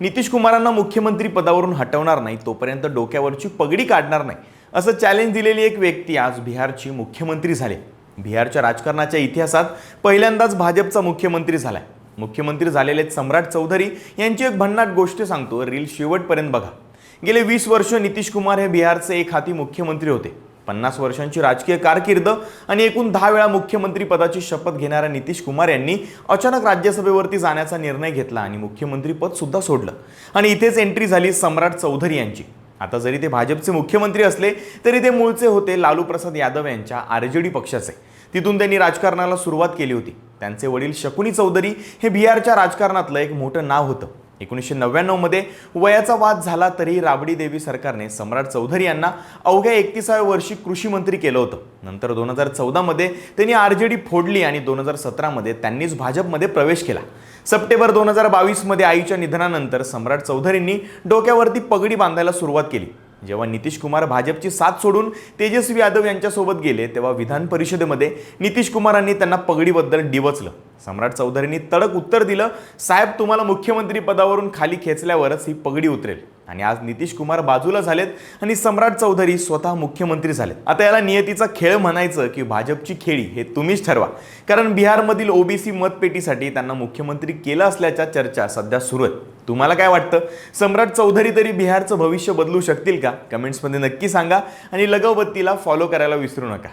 नितीश कुमारांना मुख्यमंत्री पदावरून हटवणार नाही तोपर्यंत डोक्यावरची पगडी काढणार नाही असं चॅलेंज दिलेली एक व्यक्ती आज बिहारची मुख्यमंत्री झाली। बिहारच्या राजकारणाच्या इतिहासात पहिल्यांदाच भाजपचा मुख्यमंत्री झालाय। मुख्यमंत्री झालेले सम्राट चौधरी यांची एक भन्नाट गोष्ट सांगतो, रील शेवटपर्यंत बघा। गेले 20 वर्ष नितीश कुमार हे बिहारचे एक हाती मुख्यमंत्री होते। 50 वर्षांची राजकीय कारकीर्द आणि एकूण 10 वेळा मुख्यमंत्री पदाची शपथ घेणाऱ्या नितीश कुमार यांनी अचानक राज्यसभेवरती जाण्याचा निर्णय घेतला आणि मुख्यमंत्री पद सुद्धा सोडलं आणि इथेच एंट्री झाली सम्राट चौधरी यांची। आता जरी ते भाजपचे मुख्यमंत्री असले तरी ते मूळचे होते लालू प्रसाद यादव यांच्या आरजेडी पक्षाचे। तिथून त्यांनी राजकारणाला सुरुवात केली होती। त्यांचे वडील शकुनी चौधरी हे बिहारच्या राजकारणातलं एक मोठं नाव होतं। 1999 मध्ये वयाचा वाद झाला तरी राबडी देवी सरकारने सम्राट चौधरी यांना अवघ्या 31व्या वर्षी कृषी मंत्री केलं होतं। नंतर 2014 मध्ये त्यांनी आरजेडी फोडली आणि 2017 मध्ये त्यांनीच भाजपमध्ये प्रवेश केला। सप्टेंबर 2022 मध्ये आईच्या निधनानंतर सम्राट चौधरींनी डोक्यावरती पगडी बांधायला सुरुवात केली। जेव्हा नितीश कुमार भाजपची साथ सोडून तेजस्वी यादव यांच्यासोबत गेले तेव्हा विधान परिषदेमध्ये नितीश कुमारांनी त्यांना पगडीबद्दल डिवचलं। सम्राट चौधरींनी तडक उत्तर दिलं, साहेब तुम्हाला मुख्यमंत्री पदावरून खाली खेचल्यावरच ही पगडी उतरेल। आणि आज नितीश कुमार बाजूला झालेत आणि सम्राट चौधरी स्वतः मुख्यमंत्री झालेत। आता याला नियतीचा खेळ म्हणायचं की भाजपची खेळी हे तुम्हीच ठरवा, कारण बिहारमधील ओबीसी मतपेटीसाठी त्यांना मुख्यमंत्री केलं असल्याच्या चर्चा सध्या सुरू आहेत। तुम्हाला काय वाटतं? सम्राट चौधरी तरी बिहारचं भविष्य बदलू शकतील का? कमेंट्समध्ये नक्की सांगा आणि लगावबत्तीला फॉलो करायला विसरू नका।